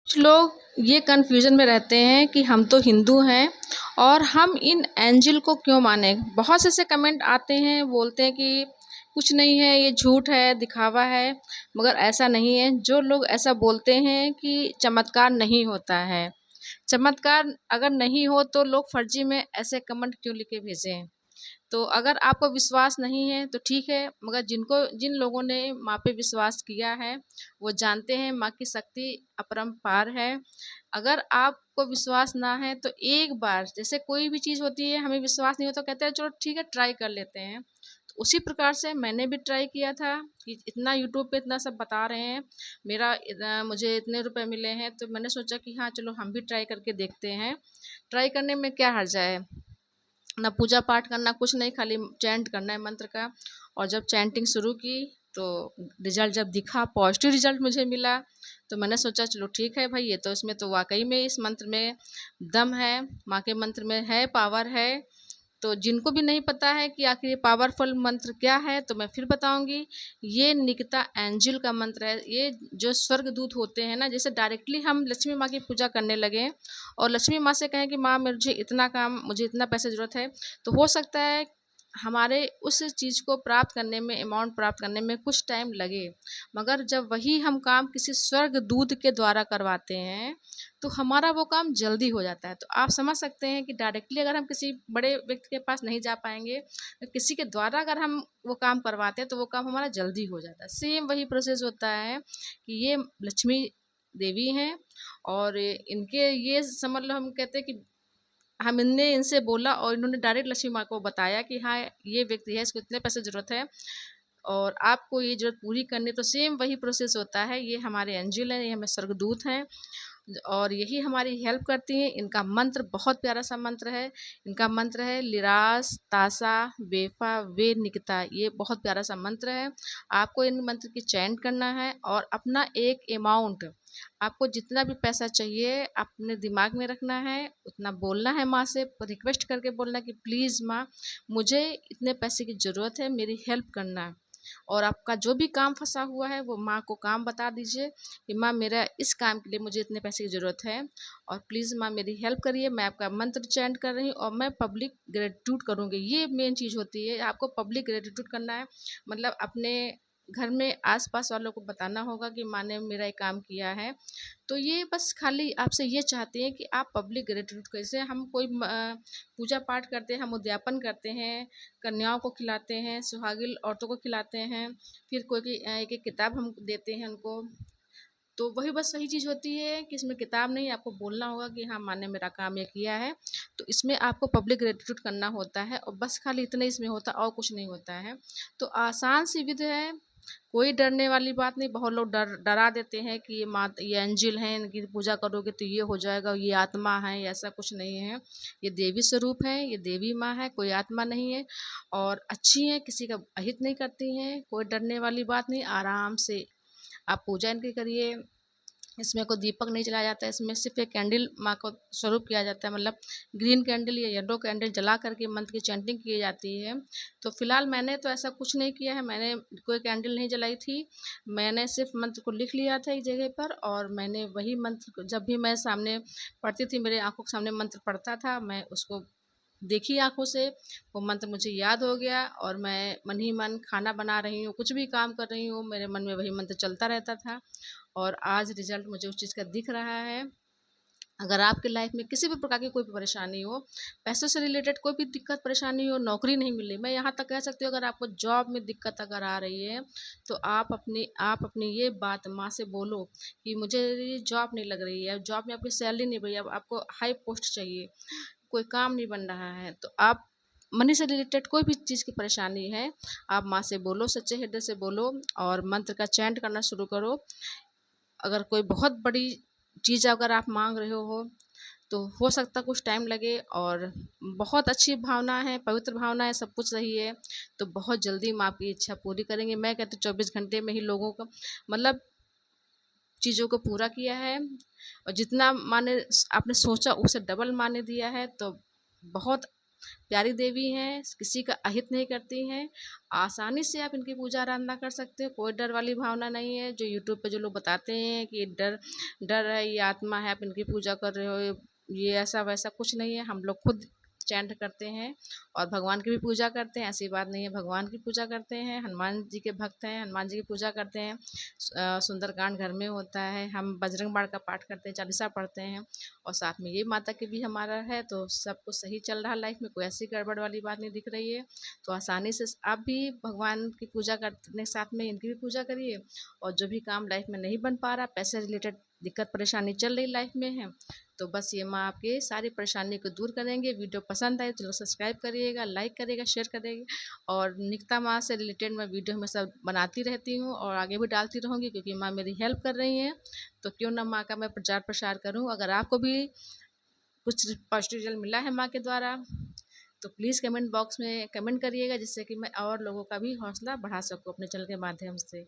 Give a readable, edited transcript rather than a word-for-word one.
कुछ लोग ये कन्फ्यूज़न में रहते हैं कि हम तो हिंदू हैं और हम इन एंजिल को क्यों माने। बहुत से ऐसे कमेंट आते हैं, बोलते हैं कि कुछ नहीं है, ये झूठ है, दिखावा है। मगर ऐसा नहीं है। जो लोग ऐसा बोलते हैं कि चमत्कार नहीं होता है, चमत्कार अगर नहीं हो तो लोग फर्जी में ऐसे कमेंट क्यों लिख के भेजें। तो अगर आपको विश्वास नहीं है तो ठीक है, मगर जिन लोगों ने माँ पे विश्वास किया है वो जानते हैं माँ की शक्ति अपरंपार है। अगर आपको विश्वास ना है तो एक बार, जैसे कोई भी चीज़ होती है हमें विश्वास नहीं होता, कहते हैं चलो ठीक है ट्राई कर लेते हैं। तो उसी प्रकार से मैंने भी ट्राई किया था कि इतना यूट्यूब पे इतना सब बता रहे हैं, मुझे इतने रुपए मिले हैं, तो मैंने सोचा कि हाँ चलो हम भी ट्राई करके देखते हैं। ट्राई करने में क्या हर्ज है, ना पूजा पाठ करना, कुछ नहीं, खाली चैंट करना है मंत्र का। और जब चैंटिंग शुरू की तो रिजल्ट जब दिखा, पॉजिटिव रिजल्ट मुझे मिला। तो मैंने सोचा चलो ठीक है भाई, ये तो इसमें तो वाकई में इस मंत्र में दम है, माँ के मंत्र में है, पावर है। तो जिनको भी नहीं पता है कि आखिर ये पावरफुल मंत्र क्या है तो मैं फिर बताऊंगी। ये निकिता एंजल का मंत्र है। ये जो स्वर्ग दूत होते हैं ना, जैसे डायरेक्टली हम लक्ष्मी माँ की पूजा करने लगे और लक्ष्मी माँ से कहें कि माँ मुझे इतना काम, मुझे इतना पैसे ज़रूरत है, तो हो सकता है हमारे उस चीज़ को प्राप्त करने में, अमाउंट प्राप्त करने में कुछ टाइम लगे। मगर जब वही हम काम किसी स्वर्ग दूत के द्वारा करवाते हैं तो हमारा वो काम जल्दी हो जाता है। तो आप समझ सकते हैं कि डायरेक्टली अगर हम किसी बड़े व्यक्ति के पास नहीं जा पाएंगे, तो किसी के द्वारा अगर हम वो काम करवाते हैं तो वो काम हमारा जल्दी हो जाता है। सेम वही प्रोसेस होता है कि ये लक्ष्मी देवी हैं और इनके ये समझ लो, हम कहते हैं कि हमने इनसे बोला और इन्होंने डायरेक्ट लक्ष्मी माँ को बताया कि हाँ ये व्यक्ति है, इसको इतने पैसे ज़रूरत है और आपको ये ज़रूरत पूरी करनी। तो सेम वही प्रोसेस होता है। ये हमारे एंजिल हैं, ये हमें स्वर्गदूत हैं और यही हमारी हेल्प करती हैं। इनका मंत्र बहुत प्यारा सा मंत्र है। इनका मंत्र है लिरास तासा वेफा वे निकता। ये बहुत प्यारा सा मंत्र है। आपको इन मंत्र की चैंट करना है और अपना एक अमाउंट, आपको जितना भी पैसा चाहिए अपने दिमाग में रखना है, उतना बोलना है माँ से, रिक्वेस्ट करके बोलना कि प्लीज़ माँ मुझे इतने पैसे की ज़रूरत है, मेरी हेल्प करना। और आपका जो भी काम फंसा हुआ है वो माँ को काम बता दीजिए कि माँ मेरा इस काम के लिए मुझे इतने पैसे की ज़रूरत है और प्लीज़ माँ मेरी हेल्प करिए। मैं आपका मंत्र चैंट कर रही हूँ और मैं पब्लिक ग्रेटिट्यूड करूँगी। ये मेन चीज़ होती है, आपको पब्लिक ग्रेटिट्यूड करना है। मतलब अपने घर में आस-पास वालों को बताना होगा कि माँ ने मेरा ये काम किया है। तो ये बस खाली आपसे ये चाहते हैं कि आप पब्लिक ग्रेटिट्यूड, कैसे हम कोई पूजा पाठ करते हैं, हम उद्यापन करते हैं, कन्याओं को खिलाते हैं, सुहागिन औरतों को खिलाते हैं, फिर एक एक किताब हम देते हैं उनको। तो वही बस वही चीज़ होती है कि इसमें किताब नहीं, आपको बोलना होगा कि हाँ माँ ने मेरा काम ये किया है। तो इसमें आपको पब्लिक ग्रेटिट्यूड करना होता है और बस खाली इतना इसमें होता है और कुछ नहीं होता है। तो आसान सी विधि है, कोई डरने वाली बात नहीं। बहुत लोग डरा देते हैं कि ये एंजिल हैं, इनकी पूजा करोगे तो ये हो जाएगा, ये आत्मा है, ऐसा कुछ नहीं है। ये देवी स्वरूप है, ये देवी माँ है, कोई आत्मा नहीं है और अच्छी हैं, किसी का अहित नहीं करती हैं। कोई डरने वाली बात नहीं, आराम से आप पूजा इनकी करिए। इसमें कोई दीपक नहीं जलाया जाता है, इसमें सिर्फ एक कैंडल माँ को स्वरूप किया जाता है, मतलब ग्रीन कैंडल या येलो कैंडल जला करके मंत्र की चैंटिंग की जाती है। तो फिलहाल मैंने तो ऐसा कुछ नहीं किया है, मैंने कोई कैंडल नहीं जलाई थी। मैंने सिर्फ मंत्र को लिख लिया था एक जगह पर और मैंने वही मंत्र जब भी मैं सामने पढ़ती थी, मेरे आंखों के सामने मंत्र पढ़ता था, मैं उसको देखी आंखों से, वो मंत्र मुझे याद हो गया और मैं मन ही मन खाना बना रही हूँ, कुछ भी काम कर रही हूँ, मेरे मन में वही मंत्र चलता रहता था और आज रिजल्ट मुझे उस चीज़ का दिख रहा है। अगर आपकी लाइफ में किसी भी प्रकार की कोई भी परेशानी हो, पैसों से रिलेटेड कोई भी दिक्कत परेशानी हो, नौकरी नहीं मिल रही, मैं यहाँ तक कह सकती हूँ अगर आपको जॉब में दिक्कत अगर आ रही है तो आप अपनी ये बात माँ से बोलो कि मुझे ये जॉब नहीं लग रही है, जॉब में आपकी सैलरी नहीं बढ़ी, अब आपको हाई पोस्ट चाहिए, कोई काम नहीं बन रहा है, तो आप मनी से रिलेटेड कोई भी चीज़ की परेशानी है, आप माँ से बोलो, सच्चे हृदय से बोलो और मंत्र का चैंट करना शुरू करो। अगर कोई बहुत बड़ी चीज़ अगर आप मांग रहे हो तो हो सकता है कुछ टाइम लगे और बहुत अच्छी भावना है, पवित्र भावना है, सब कुछ सही है, तो बहुत जल्दी हम आपकी इच्छा पूरी करेंगे। मैं कहती हूँ 24 घंटे में ही लोगों का मतलब चीज़ों को पूरा किया है और जितना माने आपने सोचा उससे डबल माने दिया है। तो बहुत प्यारी देवी हैं, किसी का अहित नहीं करती हैं। आसानी से आप इनकी पूजा आराधना कर सकते हो, कोई डर वाली भावना नहीं है। जो यूट्यूब पे जो लोग बताते हैं कि डर डर है, ये आत्मा है, आप इनकी पूजा कर रहे हो, ये ऐसा वैसा कुछ नहीं है। हम लोग खुद चैंट करते हैं और भगवान की भी पूजा करते हैं, ऐसी बात नहीं है। भगवान की पूजा करते हैं, हनुमान जी के भक्त हैं, हनुमान जी की पूजा करते हैं। सुंदरकांड घर में होता है, हम बजरंग बाण का पाठ करते हैं, चालीसा पढ़ते हैं और साथ में ये माता के भी हमारा है। तो सब कुछ सही चल रहा है लाइफ में, कोई ऐसी गड़बड़ वाली बात नहीं दिख रही है। तो आसानी से आप भी भगवान की पूजा करने के साथ में इनकी भी पूजा करिए। और जो भी काम लाइफ में नहीं बन पा रहा, पैसे रिलेटेड दिक्कत परेशानी चल रही लाइफ में है, तो बस ये माँ आपके सारी परेशानी को दूर करेंगे। वीडियो पसंद आए तो सब्सक्राइब करिएगा, लाइक करिएगा, शेयर करिएगा। और निकिता माँ से रिलेटेड मैं वीडियो हमेशा बनाती रहती हूँ और आगे भी डालती रहूँगी, क्योंकि माँ मेरी हेल्प कर रही हैं। तो क्यों ना माँ का मैं प्रचार प्रसार करूँ। अगर आपको भी कुछ पॉजिटिव रिजल्ट मिला है माँ के द्वारा, तो प्लीज़ कमेंट बॉक्स में कमेंट करिएगा, जिससे कि मैं और लोगों का भी हौसला बढ़ा सकूँ अपने चैनल के माध्यम से।